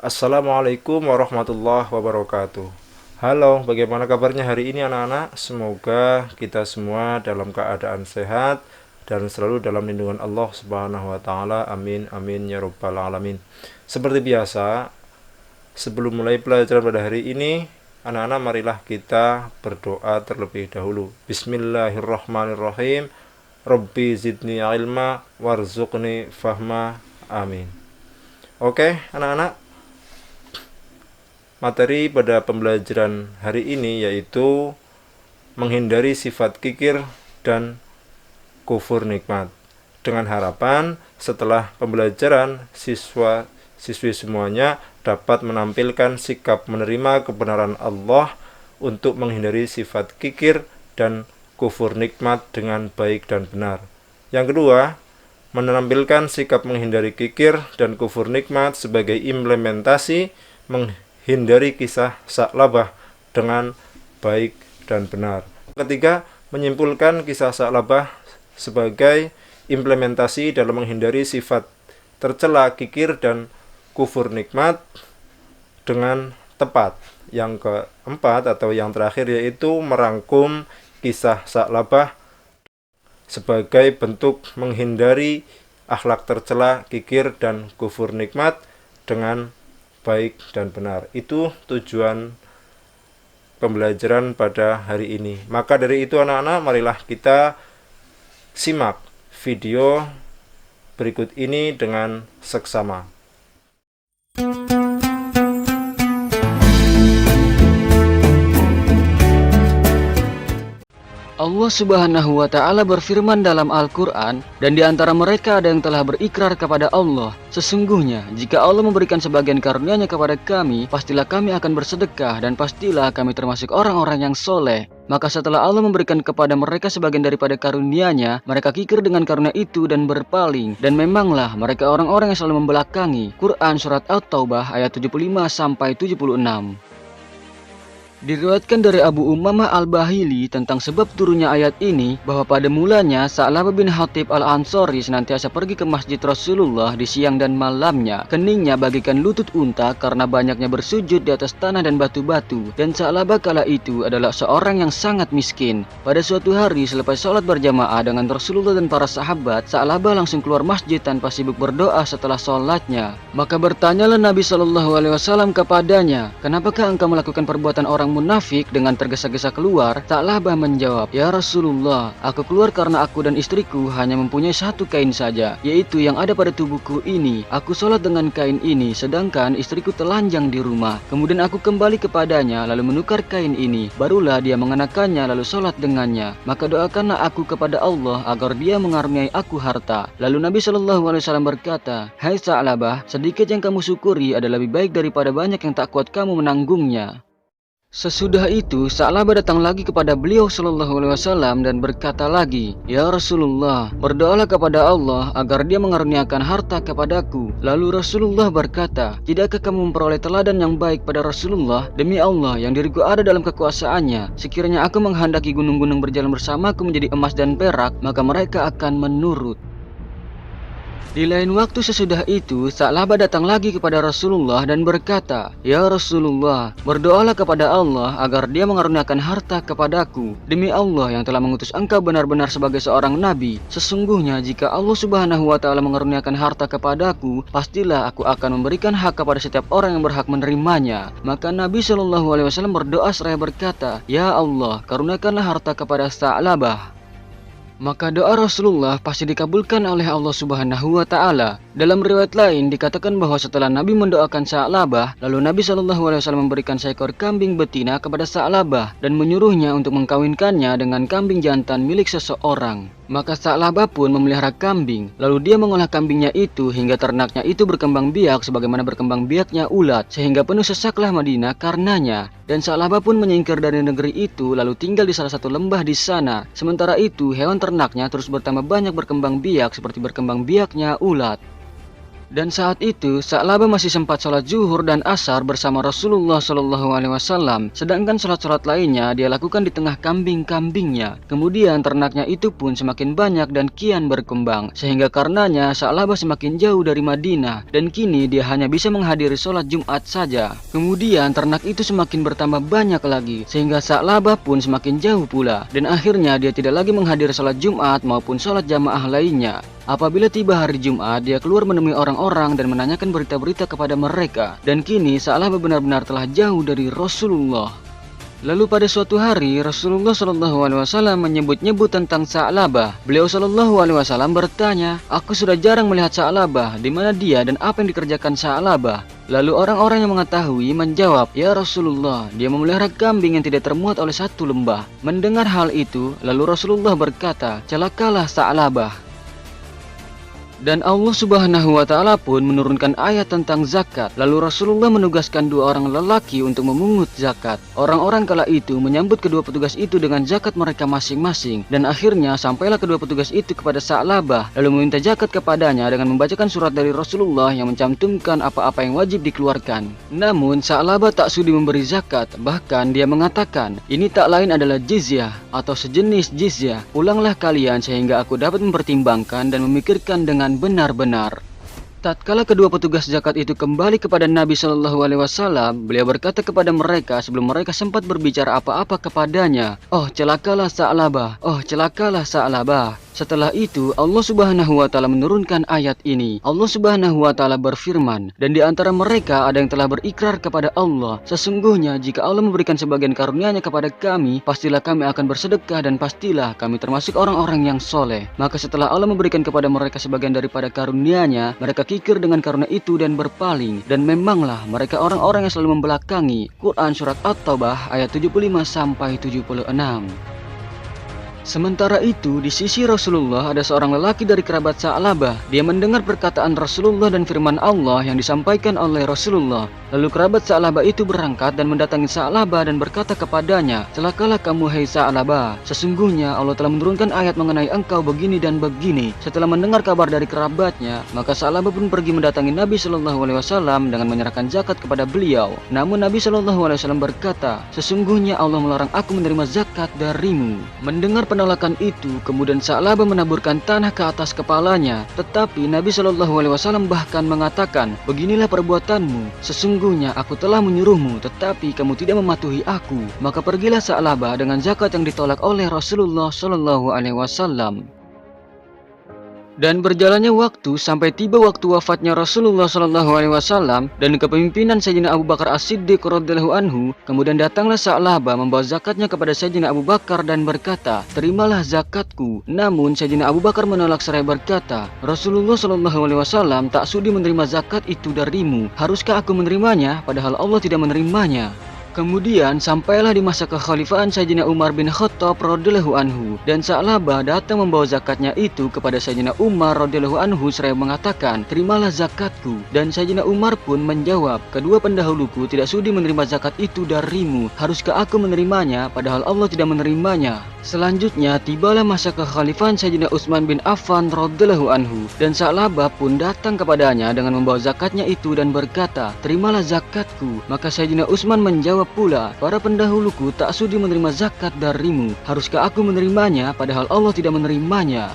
Assalamualaikum warahmatullahi wabarakatuh. Halo, bagaimana kabarnya hari ini anak-anak? Semoga kita semua dalam keadaan sehat dan selalu dalam lindungan Allah Subhanahu wa taala. Amin amin ya rabbal alamin. Seperti biasa, sebelum mulai pelajaran pada hari ini, anak-anak marilah kita berdoa terlebih dahulu. Bismillahirrahmanirrahim. Rabbi zidni ilma warzuqni fahma. Amin. Oke, anak-anak, materi pada pembelajaran hari ini yaitu menghindari sifat kikir dan kufur nikmat. Dengan harapan setelah pembelajaran siswa-siswi semuanya dapat menampilkan sikap menerima kebenaran Allah untuk menghindari sifat kikir dan kufur nikmat dengan baik dan benar. Yang kedua, menampilkan sikap menghindari kikir dan kufur nikmat sebagai implementasi menghindari kisah Sa'labah dengan baik dan benar. Ketiga, menyimpulkan kisah Sa'labah sebagai implementasi dalam menghindari sifat tercela kikir dan kufur nikmat dengan tepat. Yang keempat atau yang terakhir yaitu merangkum kisah Sa'labah sebagai bentuk menghindari akhlak tercela kikir dan kufur nikmat dengan baik dan benar. Itu tujuan pembelajaran pada hari ini. Maka dari itu anak-anak, marilah kita simak video berikut ini dengan seksama. Allah Subhanahu wa Ta'ala berfirman dalam Al-Quran, dan di antara mereka ada yang telah berikrar kepada Allah, sesungguhnya jika Allah memberikan sebagian karunia-Nya kepada kami, pastilah kami akan bersedekah dan pastilah kami termasuk orang-orang yang soleh. Maka setelah Allah memberikan kepada mereka sebagian daripada karunia-Nya, mereka kikir dengan karunia itu dan berpaling, dan memanglah mereka orang-orang yang selalu membelakangi. Quran Surat At-Taubah ayat 75-76. Diriwayatkan dari Abu Umamah Al-Bahili tentang sebab turunnya ayat ini bahwa pada mulanya Sa'labah bin Hatib Al-Ansori senantiasa pergi ke masjid Rasulullah di siang dan malamnya. Keningnya bagikan lutut unta karena banyaknya bersujud di atas tanah dan batu-batu. Dan Sa'labah kala itu adalah seorang yang sangat miskin. Pada suatu hari selepas sholat berjamaah dengan Rasulullah dan para sahabat, Sa'labah langsung keluar masjid tanpa sibuk berdoa setelah sholatnya. Maka bertanyalah Nabi SAW kepadanya, "Kenapakah engkau melakukan perbuatan orang munafik?" Dengan tergesa-gesa keluar, Sa'labah menjawab, "Ya Rasulullah, aku keluar karena aku dan istriku hanya mempunyai satu kain saja, yaitu yang ada pada tubuhku ini. Aku sholat dengan kain ini, sedangkan istriku telanjang di rumah. Kemudian aku kembali kepadanya, lalu menukar kain ini. Barulah dia mengenakannya, lalu sholat dengannya. Maka doakanlah aku kepada Allah agar dia mengaruniai aku harta." Lalu Nabi SAW berkata, "Hai Sa'labah, sedikit yang kamu syukuri adalah lebih baik daripada banyak yang tak kuat kamu menanggungnya." Sesudah itu, Sa'labah datang lagi kepada beliau SAW dan berkata lagi, "Ya Rasulullah, berdoalah kepada Allah agar dia mengaruniakan harta kepadaku." Lalu Rasulullah berkata, "Tidakkah kamu memperoleh teladan yang baik pada Rasulullah? Demi Allah yang diriku ada dalam kekuasaannya, sekiranya aku menghendaki gunung-gunung berjalan bersamaku menjadi emas dan perak, maka mereka akan menurut." Di lain waktu sesudah itu, Sa'labah datang lagi kepada Rasulullah dan berkata, "Ya Rasulullah, berdoalah kepada Allah agar dia mengaruniakan harta kepadaku. Demi Allah yang telah mengutus engkau benar-benar sebagai seorang nabi. Sesungguhnya jika Allah Subhanahu wa Ta'ala mengaruniakan harta kepadaku, pastilah aku akan memberikan hak kepada setiap orang yang berhak menerimanya." Maka Nabi SAW berdoa seraya berkata, "Ya Allah, karuniakanlah harta kepada Sa'labah." Maka doa Rasulullah pasti dikabulkan oleh Allah Subhanahu wa Ta'ala. Dalam riwayat lain dikatakan bahwa setelah Nabi mendoakan Sa'labah, lalu Nabi SAW memberikan seekor kambing betina kepada Sa'labah dan menyuruhnya untuk mengkawinkannya dengan kambing jantan milik seseorang. Maka Sa'labah pun memelihara kambing, lalu dia mengolah kambingnya itu hingga ternaknya itu berkembang biak sebagaimana berkembang biaknya ulat, sehingga penuh sesaklah Madinah karenanya. Dan Sa'labah pun menyingkir dari negeri itu lalu tinggal di salah satu lembah di sana. Sementara itu hewan ternaknya terus bertambah banyak berkembang biak seperti berkembang biaknya ulat. Dan saat itu, Sa'labah masih sempat sholat zuhur dan asar bersama Rasulullah SAW. Sedangkan sholat-sholat lainnya dia lakukan di tengah kambing-kambingnya. Kemudian ternaknya itu pun semakin banyak dan kian berkembang. Sehingga karenanya Sa'labah semakin jauh dari Madinah. Dan kini dia hanya bisa menghadiri sholat Jumat saja. Kemudian ternak itu semakin bertambah banyak lagi. Sehingga Sa'labah pun semakin jauh pula. Dan akhirnya dia tidak lagi menghadiri sholat Jumat maupun sholat jamaah lainnya. Apabila tiba hari Jumat, dia keluar menemui orang-orang dan menanyakan berita-berita kepada mereka. Dan kini Sa'labah benar-benar telah jauh dari Rasulullah. Lalu pada suatu hari, Rasulullah SAW menyebut-nyebut tentang Sa'labah. Beliau SAW bertanya, "Aku sudah jarang melihat Sa'labah, di mana dia dan apa yang dikerjakan Sa'labah?" Lalu orang-orang yang mengetahui menjawab, "Ya Rasulullah, dia memelihara kambing yang tidak termuat oleh satu lembah." Mendengar hal itu, lalu Rasulullah berkata, "Celakalah Sa'labah." Dan Allah Subhanahu wa Ta'ala pun menurunkan ayat tentang zakat. Lalu Rasulullah menugaskan 2 orang lelaki untuk memungut zakat. Orang-orang kala itu menyambut kedua petugas itu dengan zakat mereka masing-masing. Dan akhirnya sampailah kedua petugas itu kepada Sa'labah, lalu meminta zakat kepadanya dengan membacakan surat dari Rasulullah yang mencantumkan apa-apa yang wajib dikeluarkan. Namun Sa'labah tak sudi memberi zakat. Bahkan dia mengatakan, "Ini tak lain adalah jizyah atau sejenis jizyah. Pulanglah kalian sehingga aku dapat mempertimbangkan dan memikirkan dengan benar-benar." Tatkala kedua petugas zakat itu kembali kepada Nabi SAW, beliau berkata kepada mereka sebelum mereka sempat berbicara apa-apa kepadanya, "Oh celakalah Sa'labah, oh celakalah Sa'labah." Setelah itu Allah Subhanahu wa Ta'ala menurunkan ayat ini. Allah Subhanahu wa Ta'ala berfirman, "Dan di antara mereka ada yang telah berikrar kepada Allah, sesungguhnya jika Allah memberikan sebagian karunia-Nya kepada kami, pastilah kami akan bersedekah dan pastilah kami termasuk orang-orang yang soleh." Maka setelah Allah memberikan kepada mereka sebagian daripada karunia-Nya, mereka kikir dengan karunia itu dan berpaling. Dan memanglah mereka orang-orang yang selalu membelakangi. Quran Surat At-Taubah ayat 75-76. Sementara itu, di sisi Rasulullah ada seorang lelaki dari kerabat Sa'labah. Dia mendengar perkataan Rasulullah dan firman Allah yang disampaikan oleh Rasulullah. Lalu kerabat Sa'labah itu berangkat dan mendatangi Sa'labah dan berkata kepadanya, "Celakalah kamu hai Sa'labah, sesungguhnya Allah telah menurunkan ayat mengenai engkau begini dan begini." Setelah mendengar kabar dari kerabatnya, maka Sa'labah pun pergi mendatangi Nabi SAW dengan menyerahkan zakat kepada beliau. Namun Nabi SAW berkata, "Sesungguhnya Allah melarang aku menerima zakat darimu." Mendengar penolakan itu, kemudian Sa'labah menaburkan tanah ke atas kepalanya. Tetapi Nabi SAW bahkan mengatakan, "Beginilah perbuatanmu, sesungguhnya aku telah menyuruhmu, tetapi kamu tidak mematuhi aku." Maka pergilah Sa'labah dengan zakat yang ditolak oleh Rasulullah SAW. Dan berjalannya waktu sampai tiba waktu wafatnya Rasulullah SAW dan kepemimpinan Sayyidina Abu Bakar As-Siddiq radhiyallahu anhu. Kemudian datanglah Sa'labah membawa zakatnya kepada Sayyidina Abu Bakar dan berkata, "Terimalah zakatku." Namun Sayyidina Abu Bakar menolak seraya berkata, "Rasulullah SAW tak sudi menerima zakat itu darimu. Haruskah aku menerimanya padahal Allah tidak menerimanya?" Kemudian sampailah di masa kekhalifahan Sayyidina Umar bin Khattab radhiyallahu anhu, dan Sa'labah datang membawa zakatnya itu kepada Sayyidina Umar radhiyallahu anhu seraya mengatakan, "Terimalah zakatku." Dan Sayyidina Umar pun menjawab, "Kedua pendahuluku tidak sudi menerima zakat itu darimu. Haruskah aku menerimanya padahal Allah tidak menerimanya?" Selanjutnya tibalah masa kekhalifahan Sayyidina Utsman bin Affan radhiyallahu anhu, dan Sa'labah pun datang kepadanya dengan membawa zakatnya itu dan berkata, "Terimalah zakatku." Maka Sayyidina Utsman menjawab pula, "Para pendahuluku tak sudi menerima zakat darimu. Haruskah aku menerimanya padahal Allah tidak menerimanya?"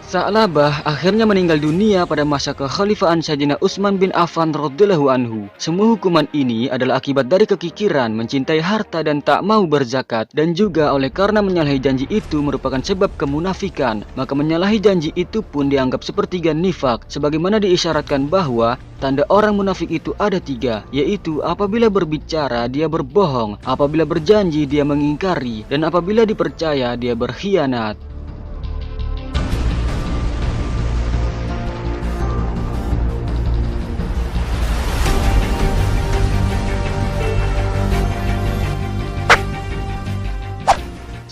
Sa'labah akhirnya meninggal dunia pada masa kekhalifahan Sayyidina Utsman bin Affan radhiyallahu anhu. Semua hukuman ini adalah akibat dari kekikiran, mencintai harta dan tak mau berzakat, dan juga oleh karena menyalahi janji itu merupakan sebab kemunafikan. Maka menyalahi janji itu pun dianggap sepertiga nifak, sebagaimana diisyaratkan bahwa tanda orang munafik itu ada 3, yaitu apabila berbicara dia berbohong, apabila berjanji dia mengingkari, dan apabila dipercaya dia berkhianat.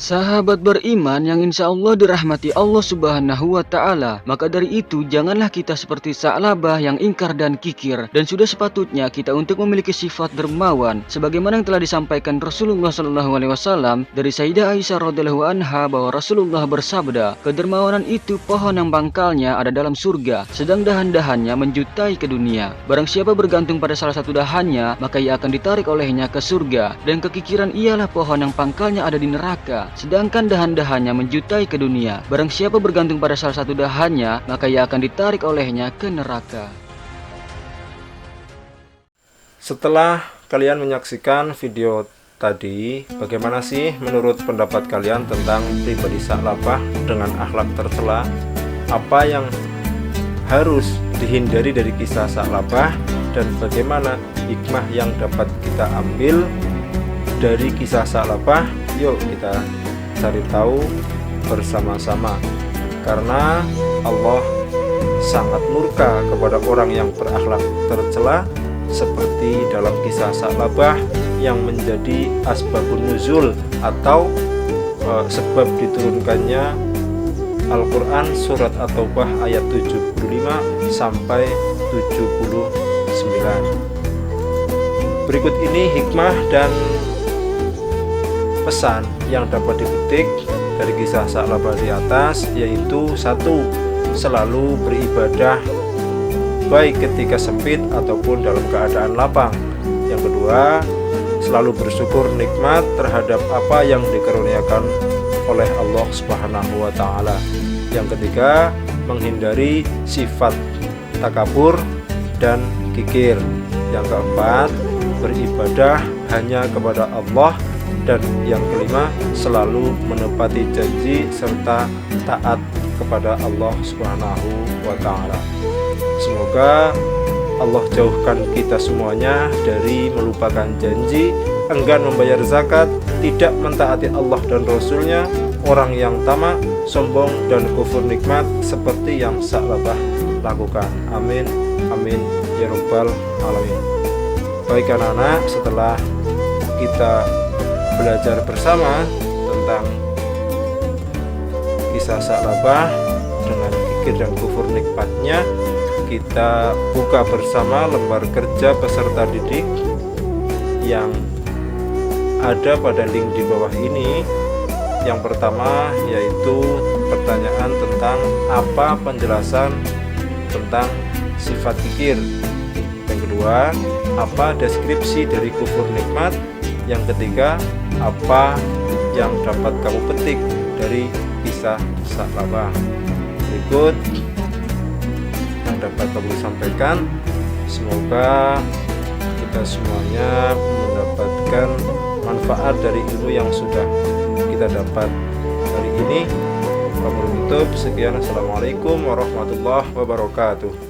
Sahabat beriman yang insya Allah dirahmati Allah Subhanahu wa Ta'ala, maka dari itu janganlah kita seperti Sa'labah yang ingkar dan kikir, dan sudah sepatutnya kita untuk memiliki sifat dermawan, sebagaimana yang telah disampaikan Rasulullah SAW dari Sayyidah Aisyah radhiyallahu anha bahwa Rasulullah bersabda, kedermawanan itu pohon yang pangkalnya ada dalam surga, sedang dahan-dahannya menjutai ke dunia. Barang siapa bergantung pada salah satu dahannya, maka ia akan ditarik olehnya ke surga, dan kekikiran ialah pohon yang pangkalnya ada di neraka, sedangkan dahan-dahannya menjutai ke dunia. Barang siapa bergantung pada salah satu dahannya, maka ia akan ditarik olehnya ke neraka. Setelah kalian menyaksikan video tadi, bagaimana sih menurut pendapat kalian tentang pribadi Sa'labah dengan akhlak tercela? Apa yang harus dihindari dari kisah Sa'labah, dan bagaimana hikmah yang dapat kita ambil dari kisah Sa'labah? Yuk kita cari tahu bersama-sama, karena Allah sangat murka kepada orang yang berakhlak tercela, seperti dalam kisah Sa'labah yang menjadi asbabun nuzul atau sebab diturunkannya Al-Quran surat At-Taubah ayat 75 sampai 79. Berikut ini hikmah dan pesan yang dapat dipetik dari kisah Sa'labah di atas, yaitu 1. Selalu beribadah baik ketika sempit ataupun dalam keadaan lapang. Yang kedua, selalu bersyukur nikmat terhadap apa yang dikaruniakan oleh Allah Subhanahu wa Ta'ala. Yang ketiga, menghindari sifat takabur dan kikir. Yang keempat, beribadah hanya kepada Allah. Dan yang kelima, selalu menepati janji serta taat kepada Allah Subhanahu wa Ta'ala. Semoga Allah jauhkan kita semuanya dari melupakan janji, enggan membayar zakat, tidak mentaati Allah dan Rasulnya, orang yang tamak, sombong, dan kufur nikmat seperti yang Sa'labah lakukan. Amin, amin, ya rabbal alamin. Baik anak-anak, setelah kita belajar bersama tentang kisah Sa'labah dengan kikir dan kufur nikmatnya, kita buka bersama lembar kerja peserta didik yang ada pada link di bawah ini. Yang pertama yaitu pertanyaan tentang apa penjelasan tentang sifat kikir. Yang kedua, apa deskripsi dari kufur nikmat. Yang ketiga, apa yang dapat kamu petik dari kisah Sa'labah. Berikut yang dapat kamu sampaikan. Semoga kita semuanya mendapatkan manfaat dari ilmu yang sudah kita dapat hari ini. Kami tutup. Sekian. Assalamualaikum warahmatullahi wabarakatuh.